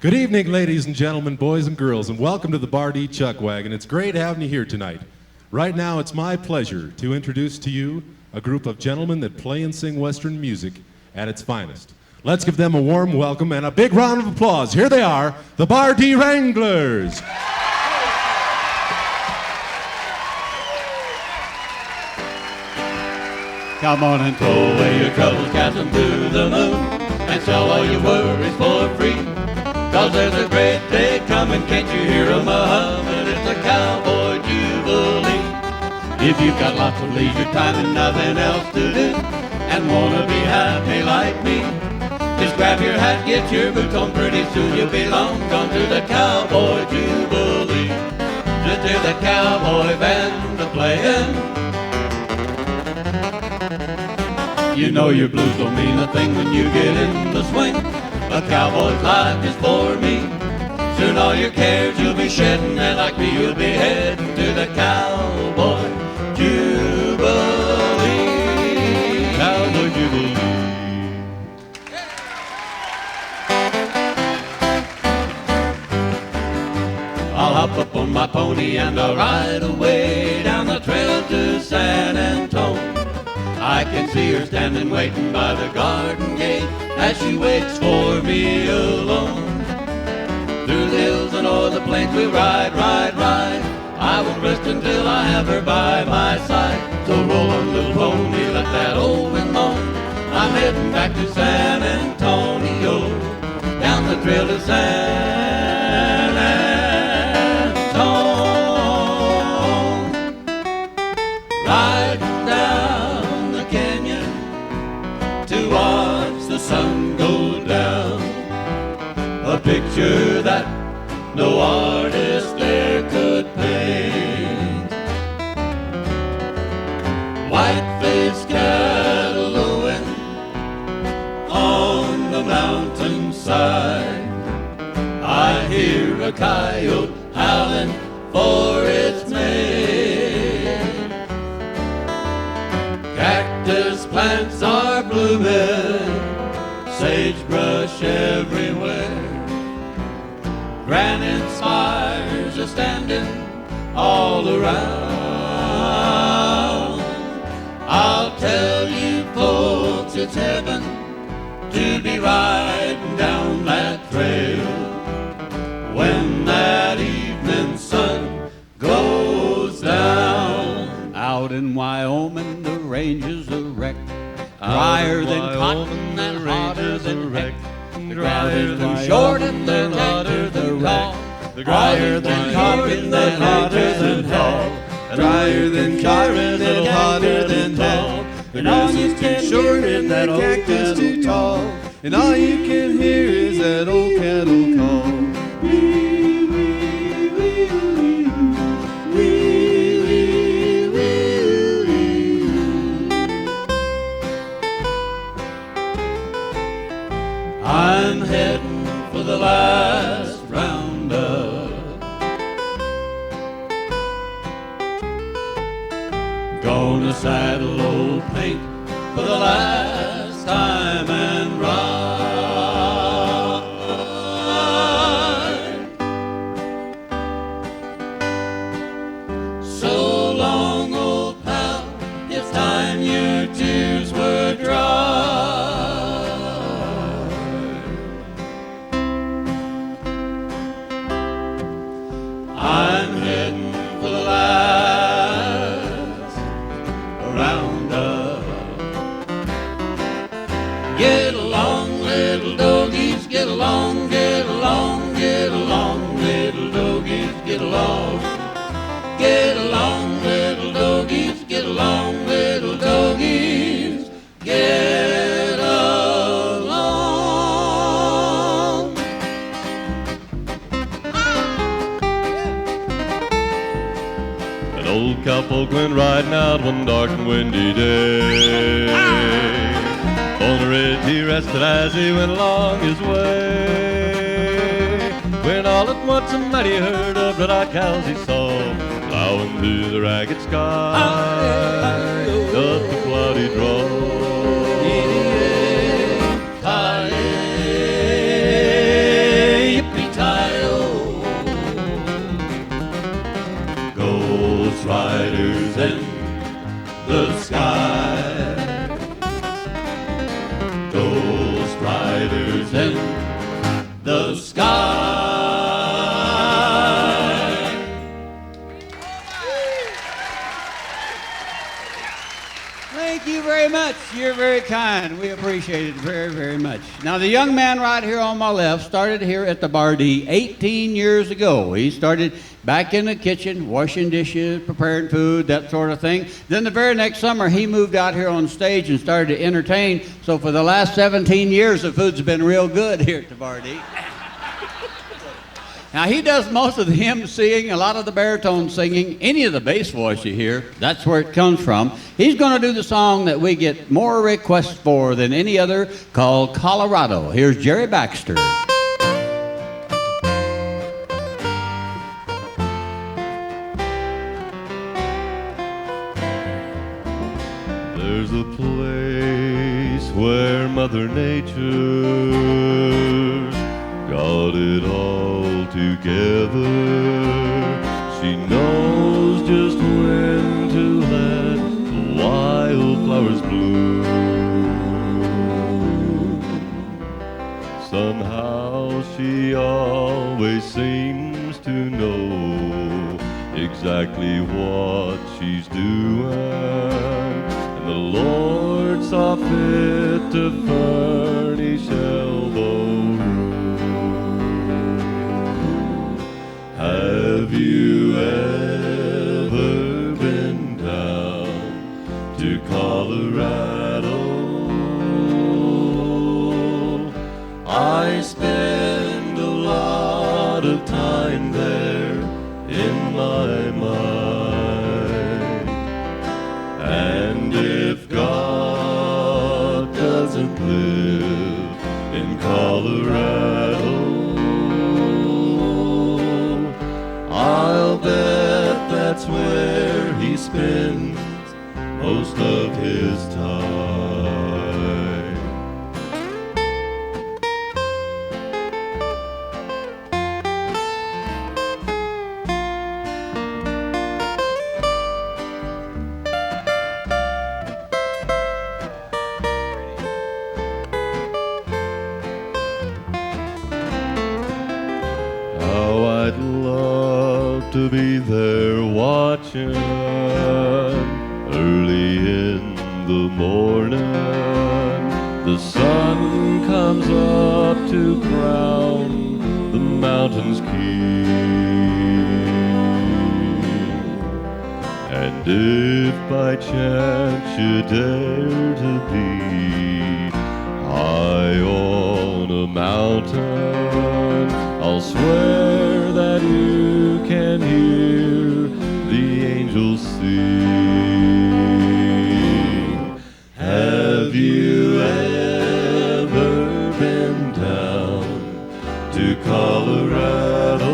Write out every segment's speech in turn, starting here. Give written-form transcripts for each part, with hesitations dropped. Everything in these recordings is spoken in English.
Good evening, ladies and gentlemen, boys and girls, and welcome to the Bar D Chuck Wagon. It's great having you here tonight. Right now, it's my pleasure to introduce to you a group of gentlemen that play and sing Western music at its finest. Let's give them a warm welcome and a big round of applause. Here they are, the Bar D Wranglers. Come on and throw away your troubles, cast them to the moon, and sell all your worries for free. 'Cause there's a great day coming, can't you hear 'em a-humming? It's a Cowboy Jubilee. If you've got lots of leisure time and nothing else to do, and wanna be happy like me, just grab your hat, get your boots on, pretty soon you'll be long gone to the Cowboy Jubilee. Just hear the cowboy band a-playing. You know your blues don't mean a thing when you get in the swing. A cowboy's life is for me. Soon all your cares you'll be shedding, and like me you'll be heading to the Cowboy Jubilee. Cowboy Jubilee. I'll hop up on my pony and I'll ride away down the trail to San Antone. I can see her standing waiting by the garden gate as she waits for me alone. Through the hills and o'er the plains we ride, ride, ride. I won't rest until I have her by my side. So roll on, little pony, let that old wind moan. I'm heading back to San Antonio, down the trail to San Antone. Riding down the canyon to watch the sun go down. A picture that no artist there could paint. White-faced cattle lowing on the mountainside. I hear a coyote howling for its mate. Cactus plants are blooming, sagebrush everywhere. Granite spires are standing all around. I'll tell you folks it's heaven to be riding down that trail when that evening sun goes down. Out in Wyoming the ranges are wrecked, drier than cotton and hotter than heck. The grass is too short and they're hotter than tall. Drier than cotton and hotter than hell. Drier than cotton and hotter than hell. The grass is too short and that cactus too tall. And all you can hear is that old cattle call. I'm heading for the last Roundup. Gonna saddle old Pink for the last time and ride. So long, old pal, it's time your tears were dry. I'm heading for the last Roundup. Get along, little doggies, get along, get along, get along, little doggies, get along. Get along, little doggies, get along, little doggies, get along. An old cowpoke went riding out one dark and windy day. On the ridge he rested as he went along his way. When all at once a mighty herd of red-eyed cows he saw, plowing through the ragged sky, up the cloudy draw. Yippee stars in the sky. Thank you very much. You're very kind. We appreciate it very, very much. Now, the young man right here on my left started here at the Bar D 18 years ago. He started back in the kitchen, washing dishes, preparing food, that sort of thing. Then the very next summer, he moved out here on stage and started to entertain. So for the last 17 years, the food's been real good here at the Bar D. Now, he does most of the hymn singing, a lot of the baritone singing, any of the bass voice you hear, that's where it comes from. He's going to do the song that we get more requests for than any other, called Colorado. Here's Jerry Baxter. There's a place where Mother Nature got it all together. She knows just when to let the wildflowers bloom. Somehow she always seems to know exactly what she's doing. And the Lord saw fit to furnish elbow room. Have you ever been down to Colorado? I spend a lot of time there in my mind. And if God doesn't live in Colorado, I'll bet that's where he spends most of his time. How I'd love to be there watching early in the morning. The sun comes up to crown the mountain's king. And if by chance you dare to be high on a mountain, I'll swear that you can hear the angels sing. Have you ever been down to Colorado?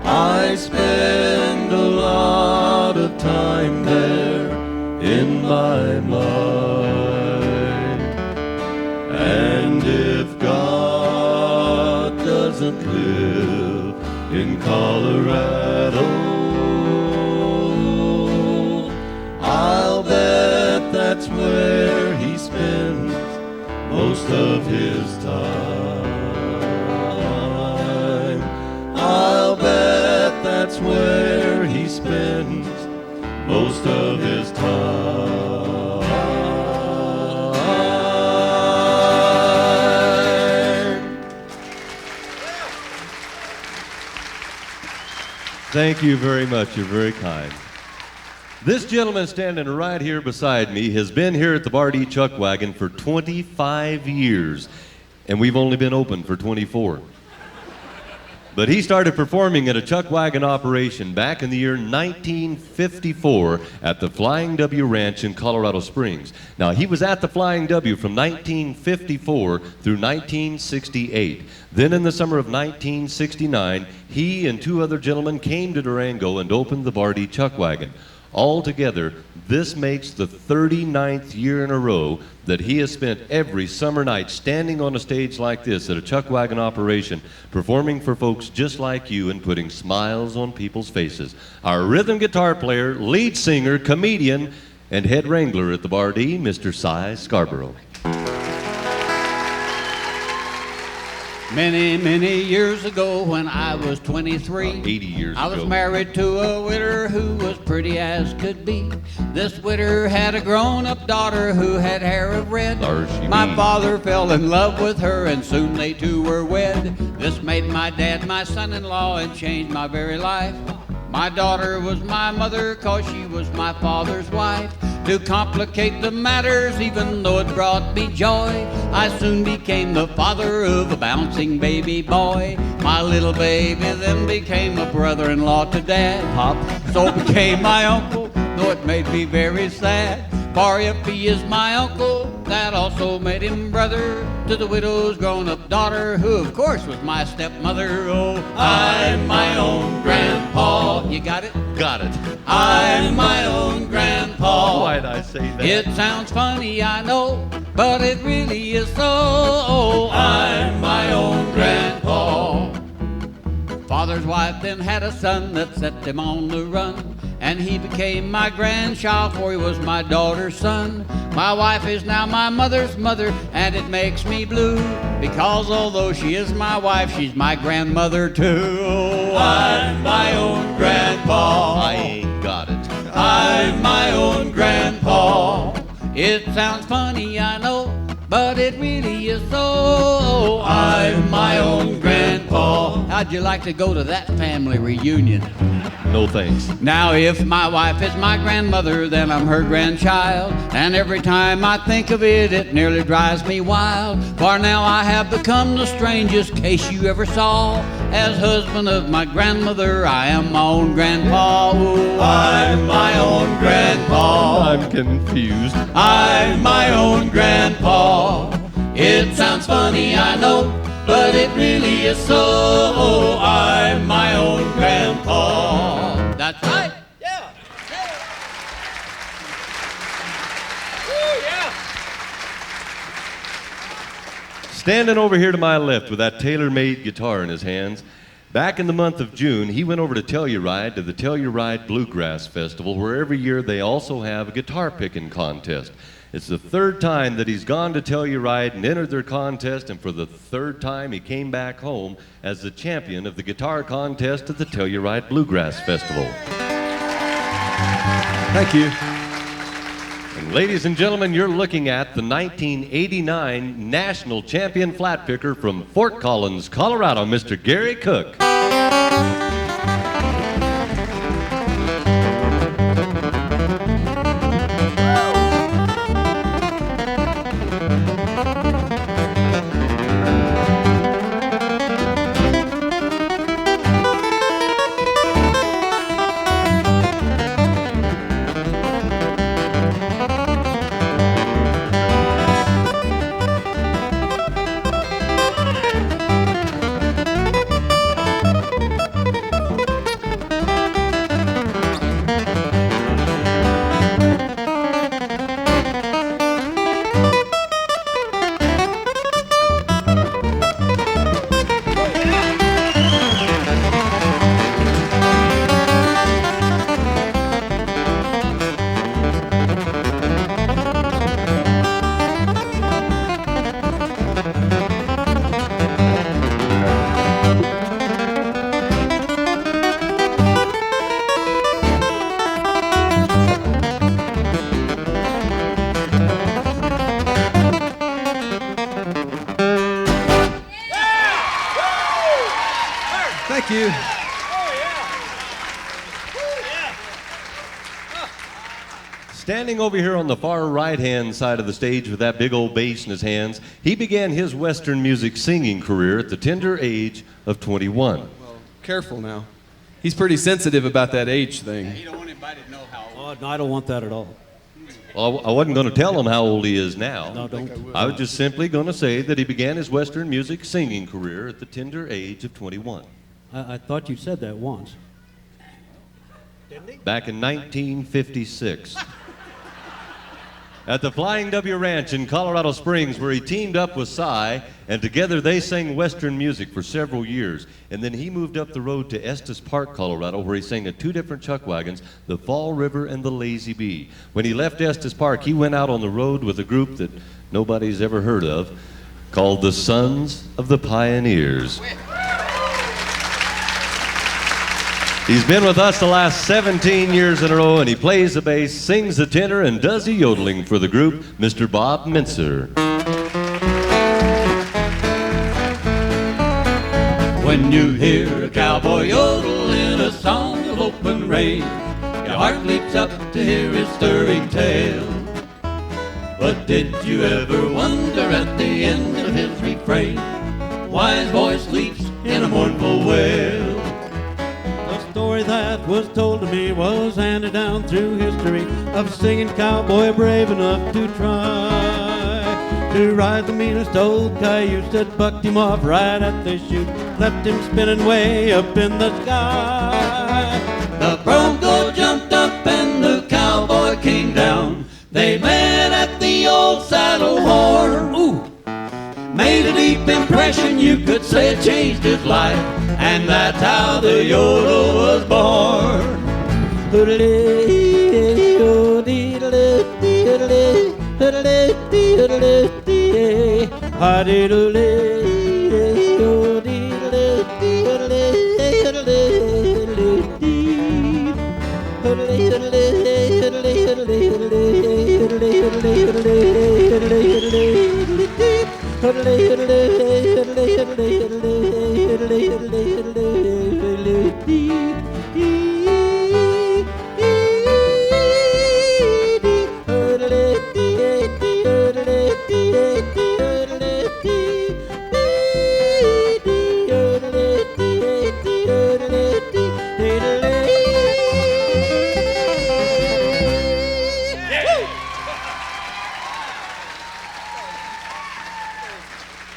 I spend a lot of time there in my mind. And if God doesn't live in Colorado, I'll bet that's where he spends most of his time. I'll bet that's where he spends most of his time. Thank you very much. You're very kind. This gentleman standing right here beside me has been here at the Bar D Chuck Wagon for 25 years, and we've only been open for 24. But he started performing at a chuck wagon operation back in the year 1954 at the Flying W Ranch in Colorado Springs. Now, he was at the Flying W from 1954 through 1968. Then in the summer of 1969, he and two other gentlemen came to Durango and opened the Bar D Chuck Wagon. Altogether, this makes the 39th year in a row that he has spent every summer night standing on a stage like this at a chuck wagon operation, performing for folks just like you and putting smiles on people's faces. Our rhythm guitar player, lead singer, comedian, and head wrangler at the Bar D, Mr. Cy Scarborough. Many, many years ago when I was 23, 80 years I was ago. married to a widder who was pretty as could be. This widder had a grown-up daughter who had hair of red. There she My be. father fell in love with her and soon they two were wed. This made my dad my son-in-law and changed my very life. My daughter was my mother 'cause she was my father's wife. To complicate the matters, even though it brought me joy, I soon became the father of a bouncing baby boy. My little baby then became a brother-in-law to Dad. Pop, so became my uncle, though it made me very sad. For if he is my uncle, that also made him brother to the widow's grown-up daughter, who of course was my stepmother. Oh, I'm my own grandpa. You got it? Got it. I'm my own grandpa. Why'd I say that? It sounds funny, I know, but it really is so. I'm my own grandpa. Father's wife then had a son that set him on the run, and he became my grandchild, for he was my daughter's son. My wife is now my mother's mother, and it makes me blue, because although she is my wife, she's my grandmother too. Oh, I'm my own grandpa. I ain't got it. I'm my own grandpa. It sounds funny, I know, but it really is so. I'm my own grandpa. How'd you like to go to that family reunion? No thanks. Now if my wife is my grandmother, then I'm her grandchild. And every time I think of it, it nearly drives me wild. For now I have become the strangest case you ever saw. As husband of my grandmother, I am my own grandpa. Oh, I'm my own grandpa. I'm confused. I'm my own grandpa. It sounds funny, I know, but it really is so. I'm my own grandpa. That's right. Yeah. Woo, yeah. Standing over here to my left with that tailor-made guitar in his hands, back in the month of June, he went over to Telluride to the Telluride Bluegrass Festival, where every year they also have a guitar picking contest. It's the third time that he's gone to Telluride and entered their contest, and for the third time he came back home as the champion of the guitar contest at the Telluride Bluegrass Festival. Thank you. And ladies and gentlemen, you're looking at the 1989 national champion flat picker from Fort Collins, Colorado, Mr. Gary Cook. Thank you. Standing over here on the far right-hand side of the stage with that big old bass in his hands, he began his Western music singing career at the tender age of 21. Well, careful now. He's pretty sensitive about that age thing. You don't want anybody to know how old. Oh, no, I don't want that at all. Well, I wasn't going to tell him how old he is now. No, don't. I was just simply going to say that he began his Western music singing career at the tender age of 21. I thought you said that once. Back in 1956. At the Flying W Ranch in Colorado Springs, where he teamed up with Cy, and together they sang Western music for several years. And then he moved up the road to Estes Park, Colorado, where he sang at two different chuck wagons, the Fall River and the Lazy Bee. When he left Estes Park, he went out on the road with a group that nobody's ever heard of, called The Sons of the Pioneers. He's been with us the last 17 years in a row, and he plays the bass, sings the tenor, and does the yodeling for the group, Mr. Bob Mincer. When you hear a cowboy yodel in a song of open range, your heart leaps up to hear his stirring tale. But did you ever wonder at the end of his refrain why his voice sleeps in a mournful wail? The story that was told to me was handed down through history of singing cowboy brave enough to try to ride the meanest old cayuse that bucked him off right at the chute, left him spinning way up in the sky. The bronco jumped up and the cowboy came down. They met at the old saddle horn. Ooh, made a deep impression, you could say it changed his life, and that's how the yodel was born.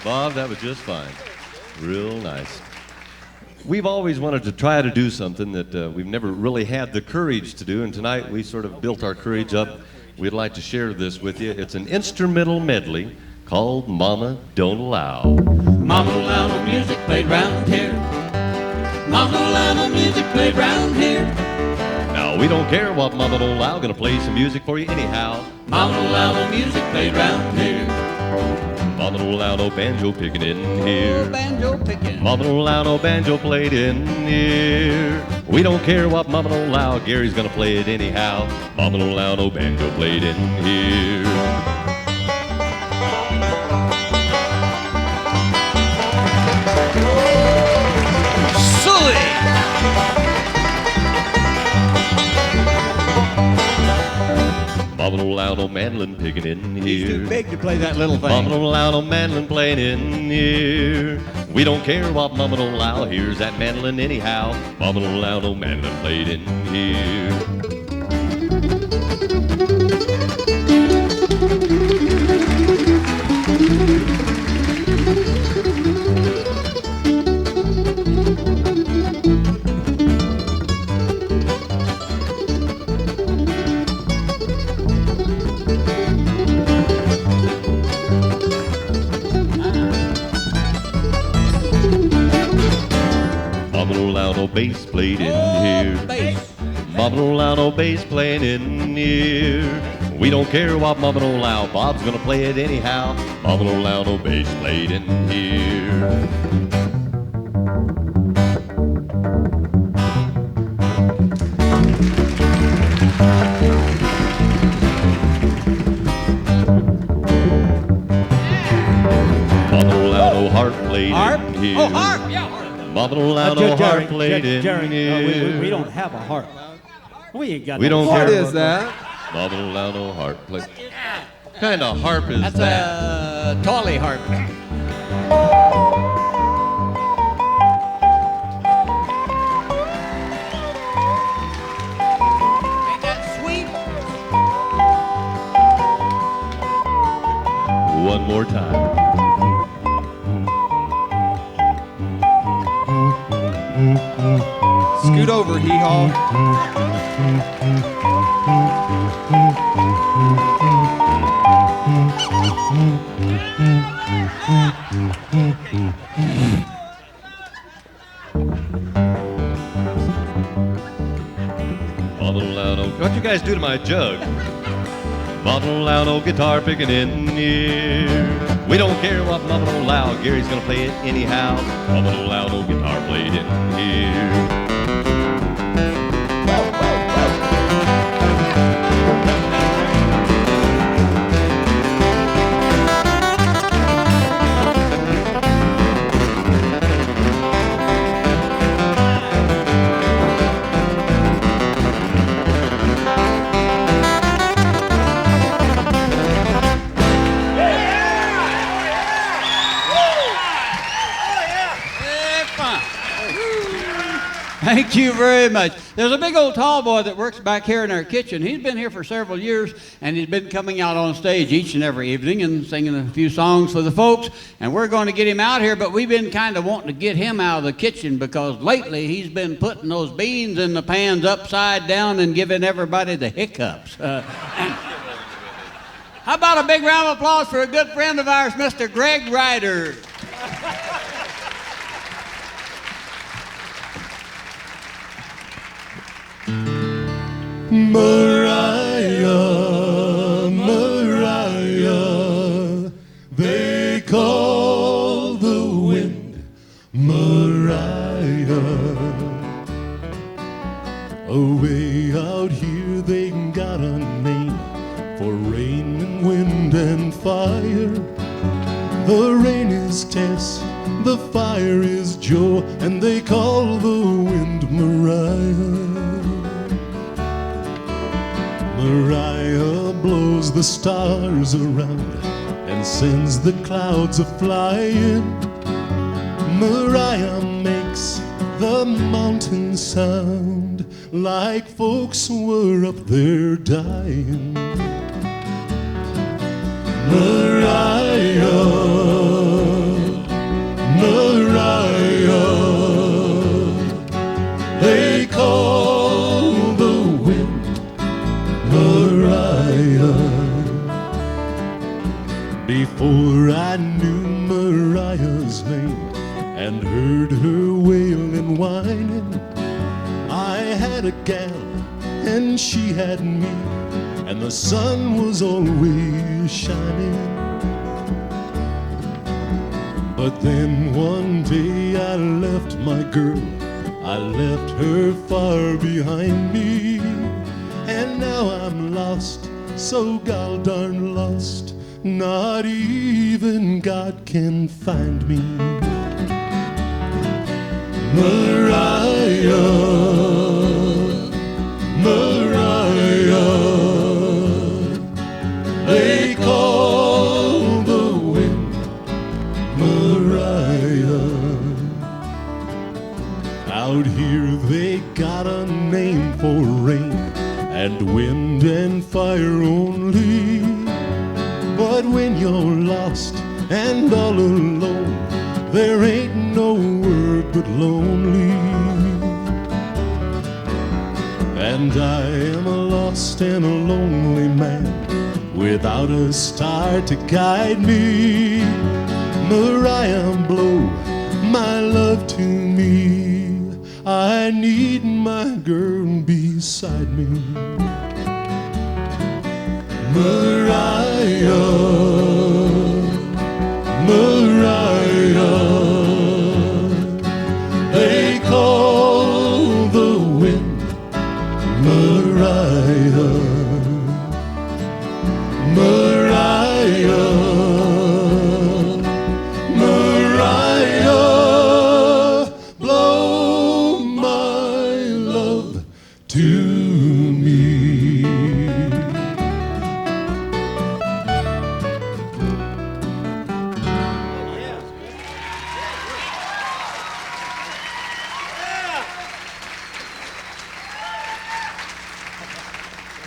Bob, that was just fine. Real nice. We've always wanted to try to do something that we've never really had the courage to do, and tonight we sort of built our courage up. We'd like to share this with you. It's an instrumental medley called Mama Don't Allow. Mama don't allow no music played round here. Mama don't allow no music played round here. Now, we don't care what Mama Don't Allow, gonna play some music for you anyhow. Mama don't allow no music played round here. Mama don't allow no banjo picking in here. Banjo picking. Mama don't allow no banjo played in here. We don't care what Mama don't allow, Gary's gonna play it anyhow. Mama don't allow no banjo played in here. Silly! Mama don't allow no mandolin picking in here. He's too big to play that little thing. Mama don't allow no mandolin playing in here. We don't care what Mama don't allow, here's that mandolin anyhow. Mama don't allow no mandolin played in here. Mama don't allow no bass played in here. Mama don't allow no bass playing in here. We don't care what Mama don't allow, Bob's gonna play it anyhow. Mama don't allow no bass played in here. Mama don't allow no harp played Harp? in here. Oh, harp! Yeah, harp. Mama don't allow no harp played in here. We don't have a harp. We ain't got We no don't What care is that? Mama don't allow no harp play. What kind of harp is That's that? a tolly harp. Ain't that sweet? One more time. Scoot over, hee-haw. Mama don't allow no. What you guys do to my jug? Mama don't allow no guitar picking in here. We don't care what Mama don't allow, Gary's gonna play it anyhow. Mama don't allow no guitar played in here. Thank you very much. There's a big old tall boy that works back here in our kitchen. He's been here for several years, and he's been coming out on stage each and every evening and singing a few songs for the folks, and we're going to get him out here, but we've been kind of wanting to get him out of the kitchen because lately he's been putting those beans in the pans upside down and giving everybody the hiccups. How about a big round of applause for a good friend of ours, Mr. Greg Ryder. Mariah, Mariah, they call the wind Mariah. Away out here they got a name for rain and wind and fire. The rain is Tess, the fire is Joe, and they call the wind Mariah. Mariah blows the stars around and sends the clouds a-flying. Mariah makes the mountains sound like folks were up there dying. Mariah, Mariah, they call the wind Mariah. Before I knew Mariah's name and heard her wail and whining, I had a gal and she had me, and the sun was always shining. But then one day I left my girl, I left her far behind me, and now I'm lost, so gol darn lost, not even God can find me. Mariah, Mariah, they call the wind Mariah. Out here they got a name for rain and wind and fire only. But when you're lost and all alone, there ain't no word but lonely. And I am a lost and a lonely man without a star to guide me. Mariah, blow my love to me, I need my girl beside me. Mariah, Mariah, they call the wind Mariah. Mariah, Mariah, blow my love to me.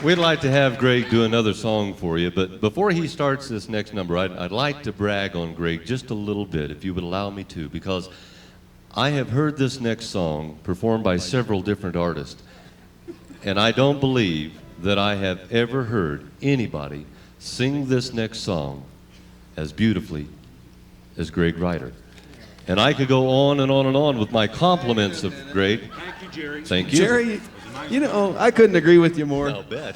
We'd like to have Greg do another song for you, but before he starts this next number, I'd like to brag on Greg just a little bit, if you would allow me to, because I have heard this next song performed by several different artists, and I don't believe that I have ever heard anybody sing this next song as beautifully as Greg Ryder. And I could go on and on and on with my compliments of Greg. Thank you, Jerry. Thank you. Jerry, you know, I couldn't agree with you more. I'll bet.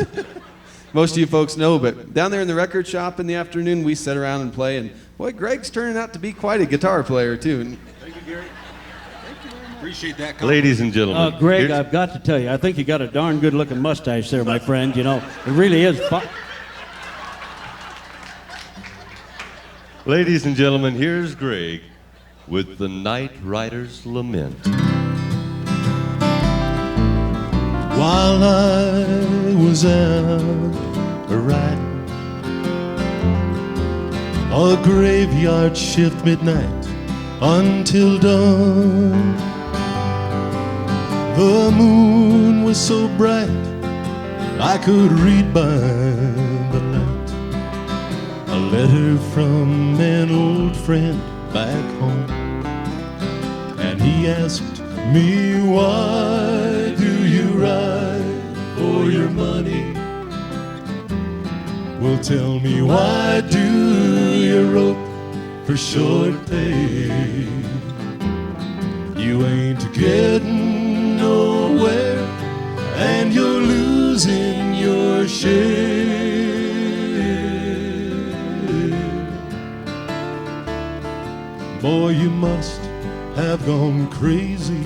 most of you folks know, but down there in the record shop in the afternoon, we sit around and play, and boy, Greg's turning out to be quite a guitar player, too. And Thank you, Gary. Appreciate that. Ladies and gentlemen. Greg, here's- I've got to tell you, I think you got a darn good-looking mustache there, my friend. You know, it really is fun. Ladies and gentlemen, here's Greg with the Night Rider's Lament. While I was out riding a graveyard shift midnight until dawn, the moon was so bright I could read by the light a letter from an old friend back home, and he asked me, why do you ride for your money? Well, tell me, why do you rope for short pay? You ain't getting nowhere, and you're losing your share. Boy, you must have gone crazy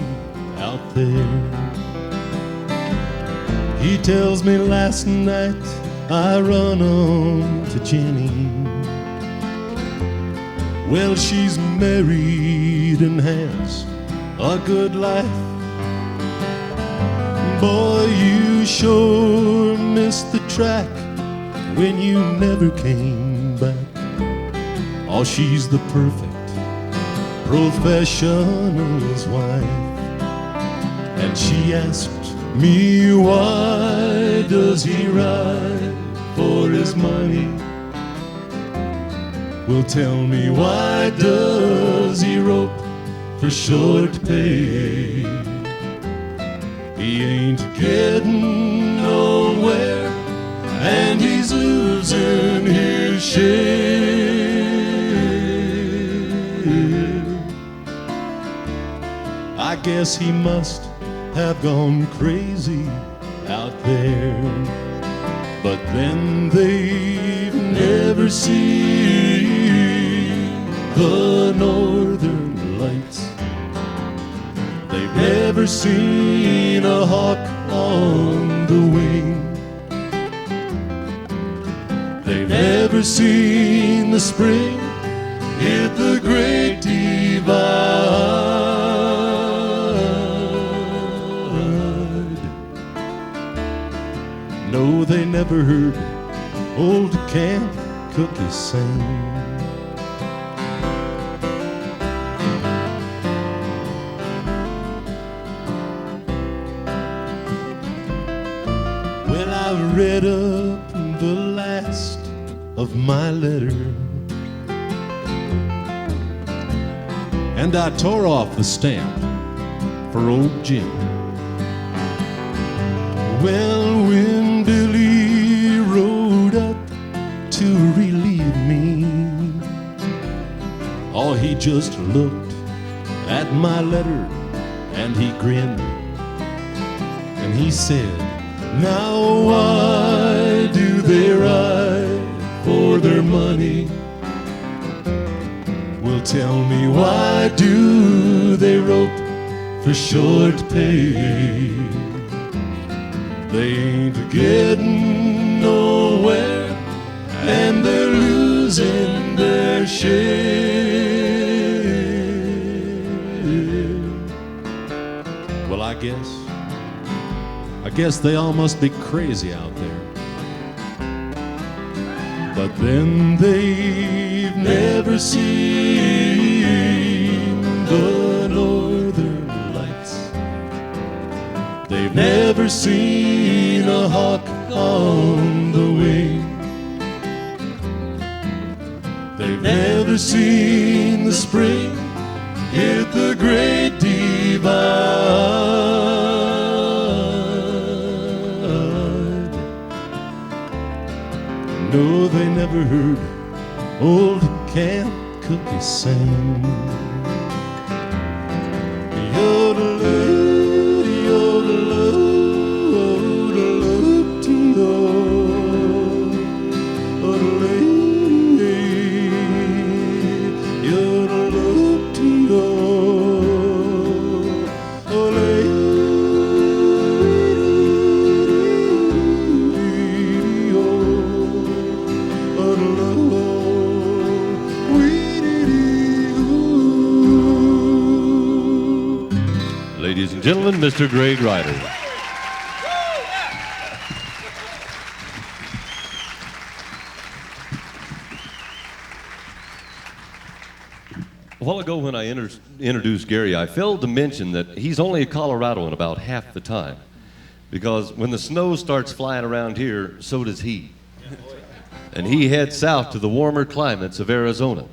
out there. He tells me last night I run on to Jenny. Well, she's married and has a good life. Boy, you sure missed the track when you never came back. Oh, she's the perfect professional's wife. And she asked me, why does he ride for his money? Well, tell me, why does he rope for short pay? He ain't getting nowhere, and he's losing his share. I guess he must have gone crazy out there, but then they've never seen the northern lights. They've never seen a hawk on the wing. They've never seen the spring hit the great divide. No, they never heard old Camp Cookie sing. Well, I read up the last of my letter, And I tore off the stamp for old Jim. well, when Billy rode up to relieve me, oh, he just looked at my letter and he grinned, and he said, now why do they ride for their money? Well, tell me, why do they rope for short pay? They ain't getting nowhere, and they're losing their share. Well, I guess they all must be crazy out there. But then they've never seen the northern lights. They've never seen a hawk on the wing. They've never seen the spring hit the great divide. No, they never heard old Camp Cookie sing. Yodel, yodel, yodel, yodel. and gentlemen, Mr. Greg Ryder. A while ago when I introduced Gary, I failed to mention that he's only a Coloradoan about half the time. Because when the snow starts flying around here, so does he. And he heads south to the warmer climates of Arizona.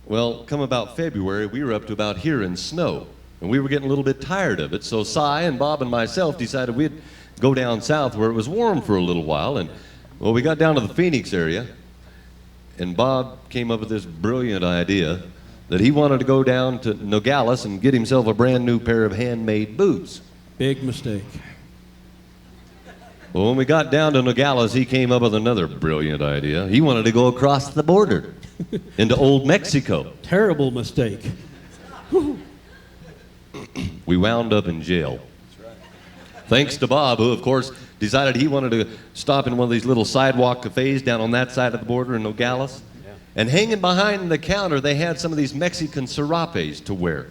Well, come about February, we were up to about here in snow. And we were getting a little bit tired of it. So Cy and Bob and myself decided we'd go down south where it was warm for a little while. And, well, we got down to the Phoenix area. And Bob came up with this brilliant idea that he wanted to go down to Nogales and get himself a brand new pair of handmade boots. Big mistake. Well, when we got down to Nogales, he came up with another brilliant idea. He wanted to go across the border into old Mexico. Terrible mistake. We wound up in jail. Thanks to Bob, who, of course, decided he wanted to stop in one of these little sidewalk cafes down on that side of the border in Nogales. Yeah. And hanging behind the counter, they had some of these Mexican serapes to wear.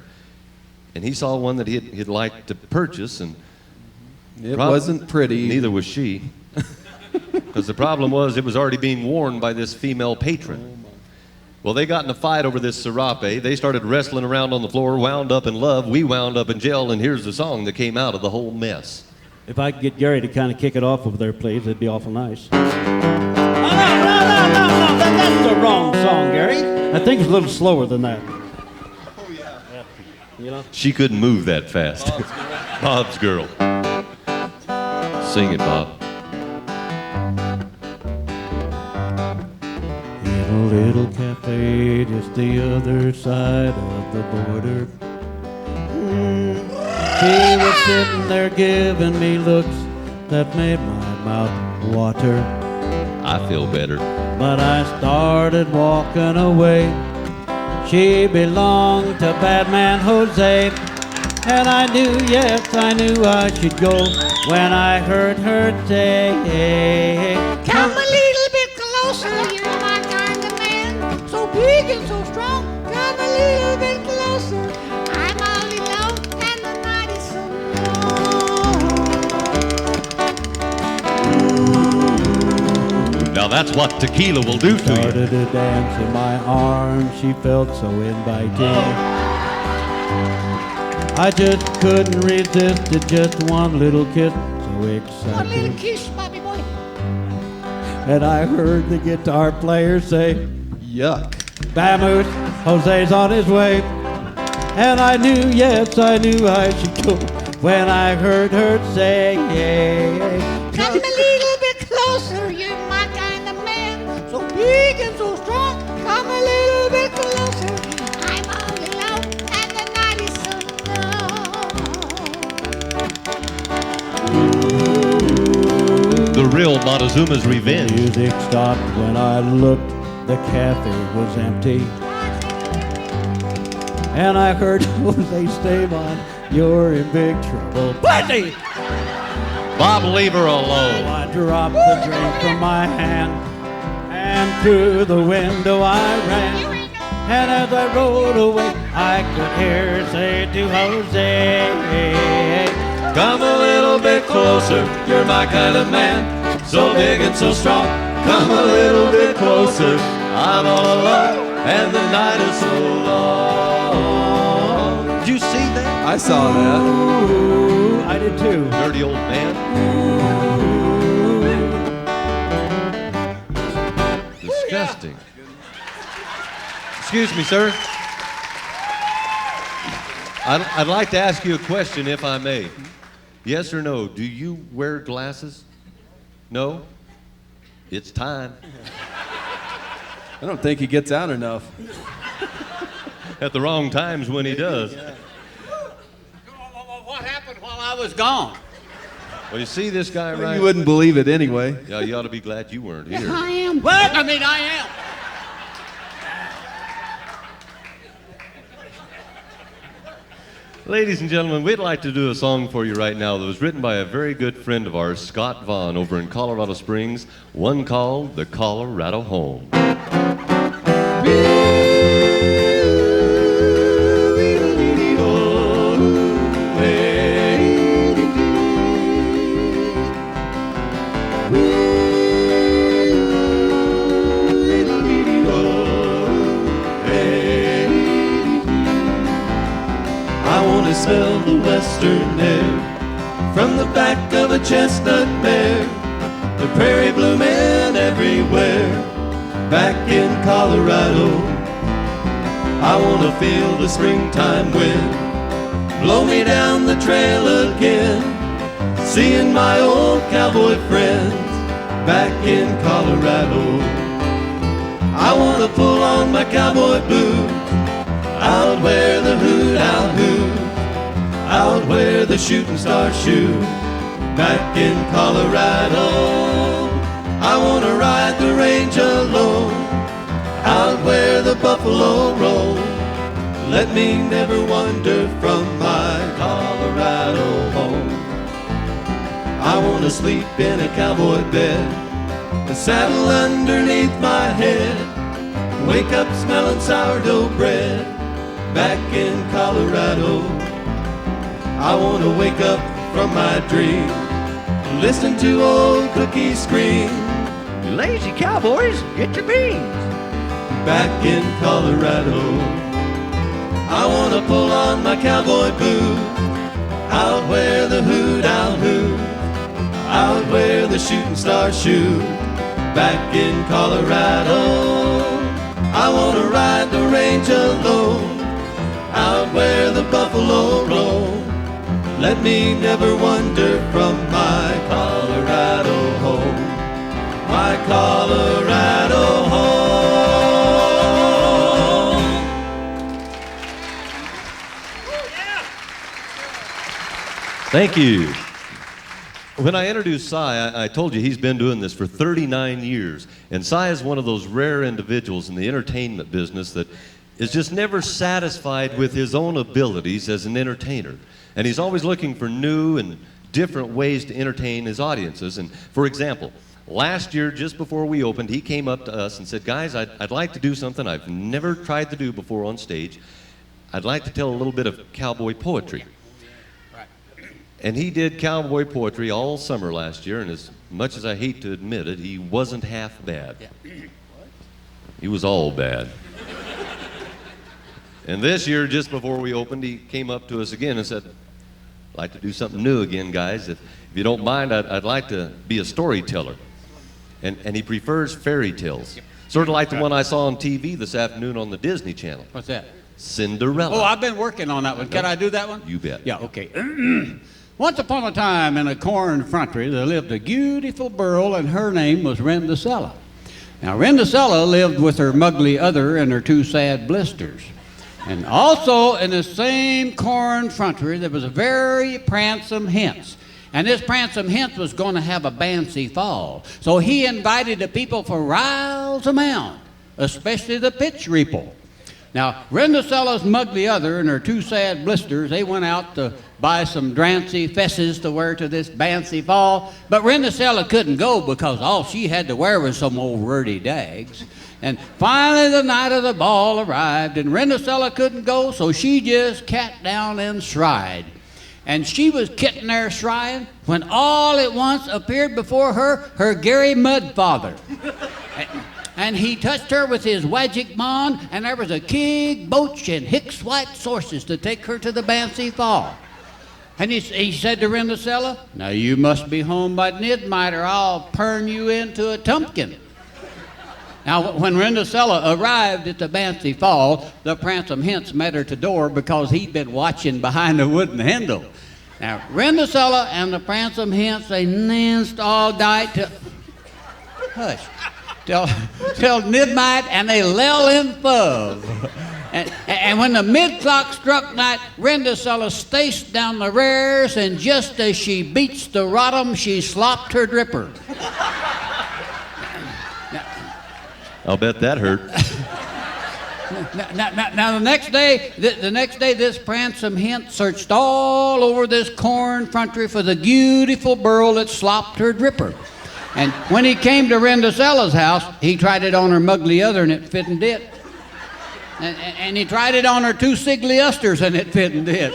And he saw one that he'd like to purchase, and it wasn't pretty. Neither was she. Because the problem was it was already being worn by this female patron. Well, they got in a fight over this serape. They started wrestling around on the floor, wound up in love. We wound up in jail, and here's the song that came out of the whole mess. If I could get Gary to kind of kick it off over there, please, it'd be awful nice. No. That's the wrong song, Gary. I think it's a little slower than that. Oh, yeah. You know? She couldn't move that fast. Bob's girl. Sing it, Bob. In a little cafe just the other side of the border, she was sitting there giving me looks that made my mouth water. I feel better. But I started walking away. She belonged to Bad Man Jose. And I knew, yes, I knew I should go when I heard her say, come a little bit closer, you're my kind of man, so big and so strong, come a little bit closer, I'm all alone and the night is so long. Now that's what tequila will do to you. Started to dance in my arms, she felt so inviting. I just couldn't resist it, just one little kiss, so exciting. One little kiss, Bobby boy. And I heard the guitar player say, Yuck. Vamoose, Jose's on his way. And I knew, yes, I knew I should go when I heard her say, come a little bit closer, you're my kind of man, so big and so strong, come a little bit closer, I'm all alone and the night is so long. The real Montezuma's Revenge. The music stopped when I looked, the cafe was empty. And I heard Jose Esteban, you're in big trouble. Plenty! Bob, leave her alone. I dropped the drink from my hand, and through the window I ran. And as I rode away, I could hear her say to Jose, come a little bit closer, you're my kind of man, so big and so strong. Come a little bit closer, I'm all alone, and the night is so long. Did you see that? I saw that. ooh, I did too. Dirty old man. Disgusting. Excuse me, sir. I'd like to ask you a question, if I may. Yes or no, do you wear glasses? No? It's time. I don't think he gets out enough. At the wrong times when he does. What happened while I was gone? Well, you see this guy right? You wouldn't believe it anyway. Yeah, you ought to be glad you weren't here. I am. What? I mean, I am. Ladies and gentlemen, we'd like to do a song for you right now that was written by a very good friend of ours, Scott Vaughn, over in Colorado Springs, one called The Colorado Home. western air. From the back of a chestnut mare, the prairie blooming everywhere. Back in Colorado, I want to feel the springtime wind blow me down the trail again. Seeing my old cowboy friends back in Colorado. I want to pull on my cowboy boots out where the hoot owl hoots, out where the shooting stars shoot. Back in Colorado, I want to ride the range alone, out where the buffalo roll. Let me never wander from my Colorado home. I want to sleep in a cowboy bed, a saddle underneath my head, wake up smelling sourdough bread. Back in Colorado, I want to wake up from my dream, listen to old cookies scream, "You lazy cowboys, get your beans." Back in Colorado, I want to pull on my cowboy boots, out where the hoot owl hoots, out where the shooting stars shoot. Back in Colorado, I want to ride the range alone, out where the buffalo roll. Let me never wander from my Colorado home, my Colorado home. Thank you. When I introduced Cy, I told you he's been doing this for 39 years. And Cy is one of those rare individuals in the entertainment business that is just never satisfied with his own abilities as an entertainer. And he's always looking for new and different ways to entertain his audiences. And for example, last year, just before we opened, he came up to us and said, "Guys, I'd like to do something I've never tried to do before on stage. I'd like to tell a little bit of cowboy poetry." And he did cowboy poetry all summer last year, and as much as I hate to admit it, he wasn't half bad. He was all bad. And this year, just before we opened, he came up to us again and said, "I'd like to do something new again, guys. If you don't mind, I'd like to be a storyteller." And he prefers fairy tales. Sort of like the one I saw on TV this afternoon on the Disney Channel. What's that? Cinderella. Oh, I've been working on that one. Can I do that one? You bet. Yeah, okay. Once upon a time in a corn country, there lived a beautiful girl, and her name was Rindercella. Now, Rindercella lived with her muggly other and her two sad blisters. And also in the same corn country, there was a very pransome hench. And this pransome hench was going to have a bancy fall. So he invited the people for riles amount, especially the pitch reaple. Now, Rindercella's muggly other and her two sad blisters, they went out to buy some drancy fesses to wear to this bancy fall, but Rindercella couldn't go because all she had to wear was some old ruddy dags. And finally the night of the ball arrived, and Rindercella couldn't go, so she just cat down and shried. And she was kitting there shrying when all at once appeared before her Gary Mudfather. And he touched her with his magic wand, and there was a keg, boach, and hicks white horses to take her to the bancy fall. And he said to Rindercella, "Now you must be home by midnight, or I'll turn you into a tumpkin." Now, when Rindercella arrived at the bancy fall, the pransome hench met her at the door because he'd been watching behind the wooden handle. Now, Rindercella and the pransome hench, they danced all night till midnight, and they lell in fub. And when the mid-clock struck night, Rindercella staced down the rears, and just as she beats the rottum, she slopped her dripper. I'll bet that hurt. Now the next day, this pransome hench searched all over this corn country for the beautiful girl that slopped her dripper. And when he came to Rindercella's house, he tried it on her muggly other, and it fitting it. And he tried it on her two siggly usters, and it fitting it.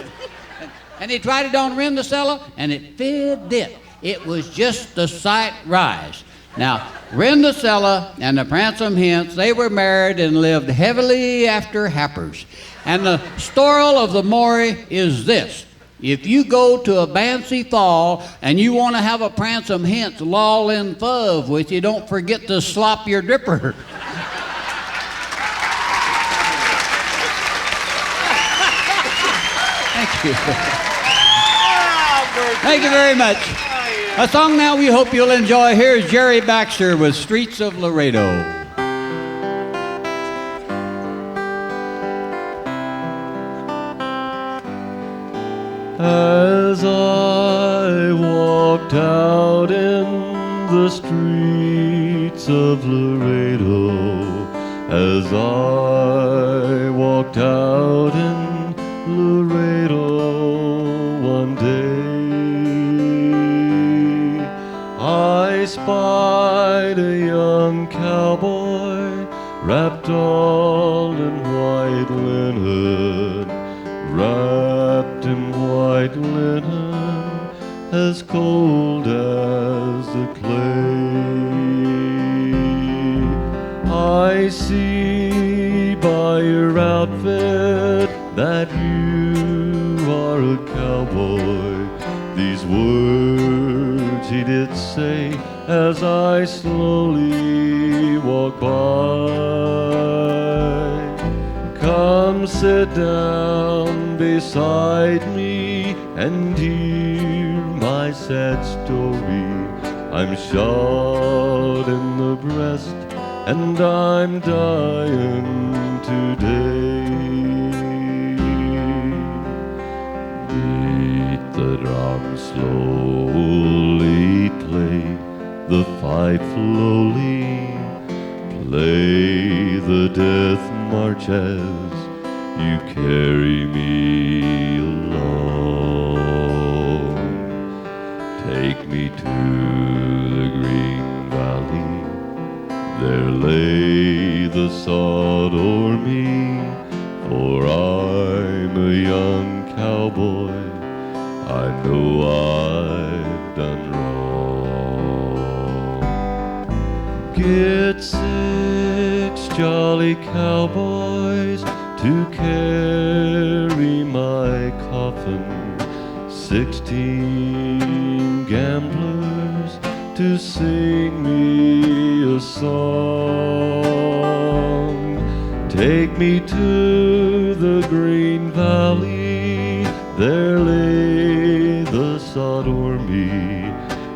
And he tried it on Rindercella, and it fit it. It was just the sight rise. Now, Rindercella and the pransome hench, they were married and lived heavily after happers. And the story of the Maury is this. If you go to a Bancy Fall and you want to have a Pransom Hence loll in fove with you, don't forget to slop your dripper. Thank you. Thank you very much. A song now we hope you'll enjoy. Here's Jerry Baxter with Streets of Loredo. As I walked out in the streets of Loredo, as I walked out in Loredo one day, I spied a young cowboy wrapped all in white linen, wrapped in white linen, as cold as the clay. I see by your outfit that you are a cowboy. These words he did say as I slowly walk by. Come sit down beside me and hear my sad story. I'm shot in the breast and I'm dying today. Beat the drum slowly, play the fife slowly, play the death march as you carry me along. Take me to the green valley, there lay the sod o'er me, for I'm a young cowboy, I know I've done wrong. Get 6 jolly cowboys to carry my coffin, 16 gamblers to sing me a song. Take me to the green valley, there lay the sod o'er me,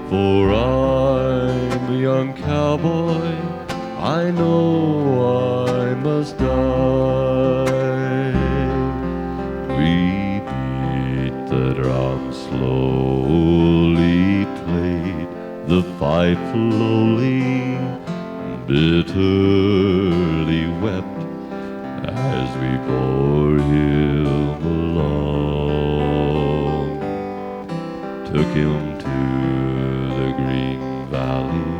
for I'm a young cowboy, I know I must die. We beat the drum slowly, played the fife slowly, bitterly wept as we bore him along. Took him to the green valley,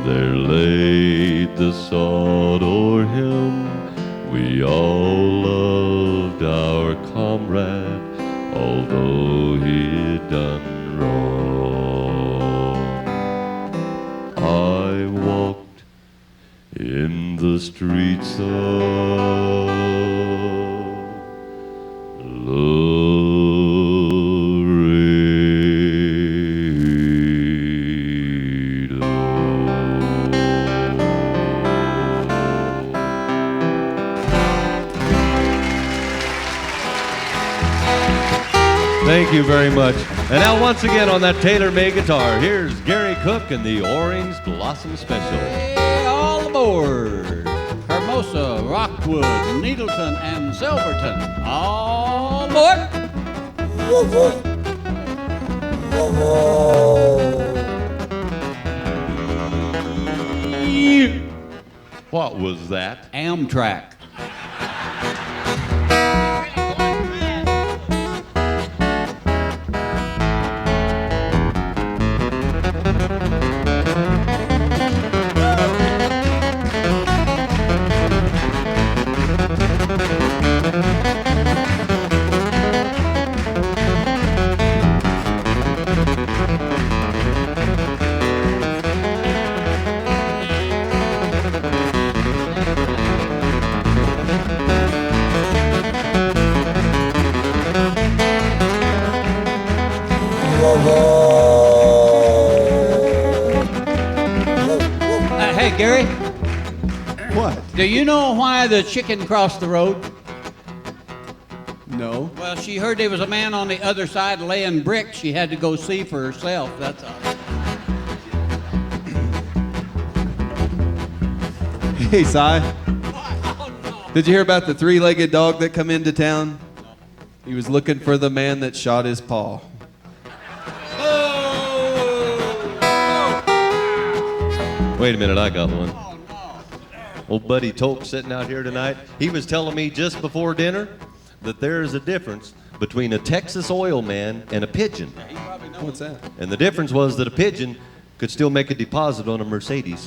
there laid the sod o'er him. We all loved our comrade, although he'd done wrong. I walked in the streets of Thank you very much. And now once again on that tailor-made guitar, here's Gary Cook and the Orange Blossom Special. Hey, all aboard! Hermosa, Rockwood, Needleton, and Silverton. All aboard! What was that? Amtrak. Hey, Gary, What? do you know why the chicken crossed the road? No. Well, she heard there was a man on the other side laying bricks. She had to go see for herself, that's all. Hey, Si. Did you hear about the three-legged dog that come into town? He was looking for the man that shot his paw. Wait a minute, I got one. Old buddy Tope sitting out here tonight, he was telling me just before dinner that there is a difference between a Texas oil man and a pigeon. What's that? And the difference was that a pigeon could still make a deposit on a Mercedes.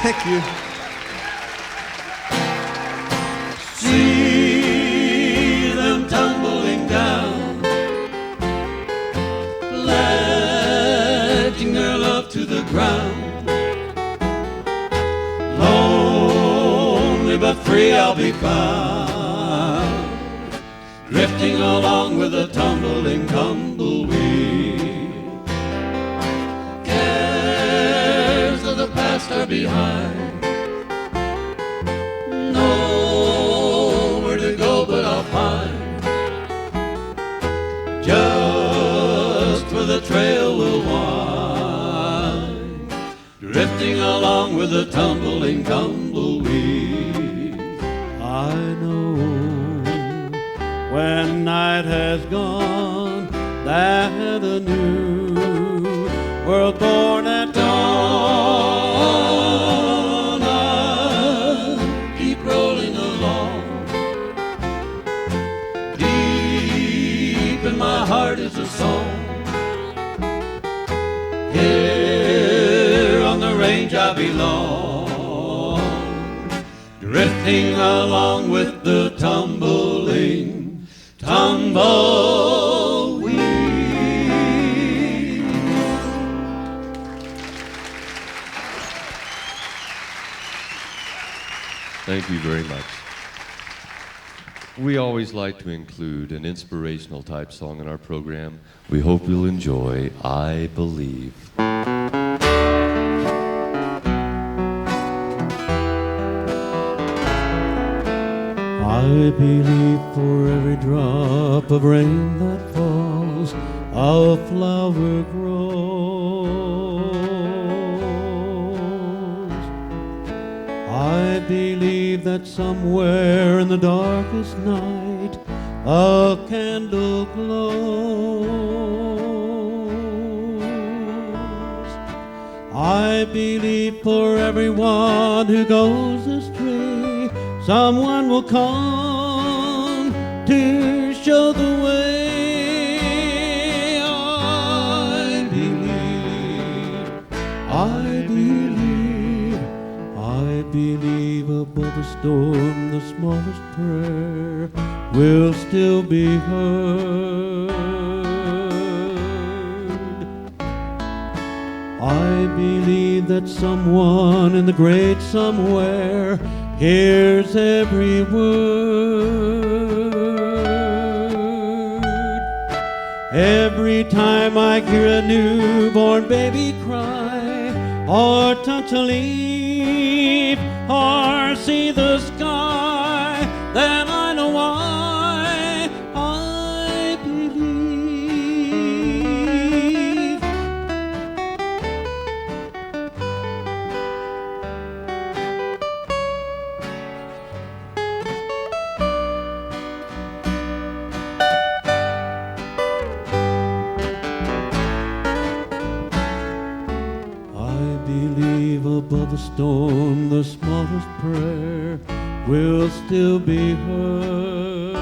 Thank you. See them tumbling down, pledging their love to the ground. Lonely but free I'll be found, drifting along with a tumbling tumbleweed. Cares of the past are behind, nowhere to go but I'll find just where the trail will wind, drifting along with a tumbling tumbleweed. I know when night has gone that a new world born at dawn, I'll keep rolling along. Deep in my heart is a song. Here on the range I belong, drifting along with the tumbling tumbleweed. Thank you very much. We always like to include an inspirational type song in our program. We hope you'll enjoy I Believe. I believe for every drop of rain that falls, a flower grows. I believe that somewhere in the darkest night, a candle glows. I believe for everyone who goes astray, someone will come to show the way. I believe, I believe, I believe above the storm the smallest prayer will still be heard. I believe that someone in the great somewhere hears every word. Every time I hear a newborn baby cry, or touch a leaf, or see the sky, then I know why I believe. Above the storm, the smallest prayer will still be heard.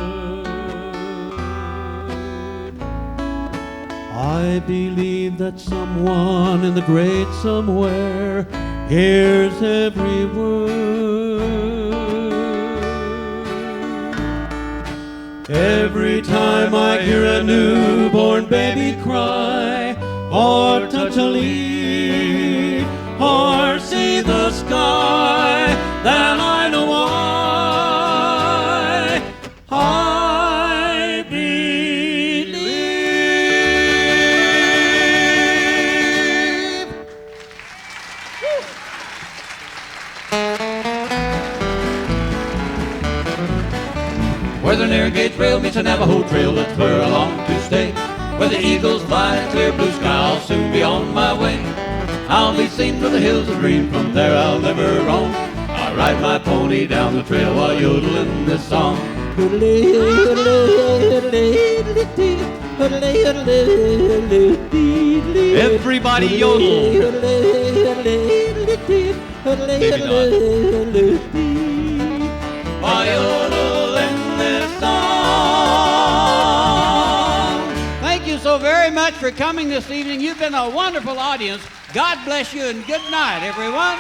I I believe that someone in the great somewhere hears every word. Every time I hear a newborn baby cry, or touch a leaf, or see the sky, then I know why. I believe. Where the Narragansett Trail meets the Navajo Trail, that's where I long to stay. Where the eagles fly in clear blue sky, I'll soon be on my way. I'll be seen through the hills of green, from there I'll never roam. I ride my pony down the trail while yodeling this song. Everybody yodel. While yodeling this song. Thank you so very much for coming this evening. You've been a wonderful audience. God bless you and good night, everyone.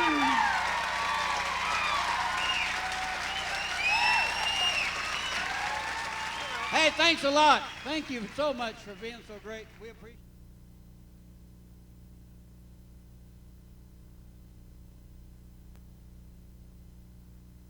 Hey, thanks a lot. Thank you so much for being so great. We appreciate it.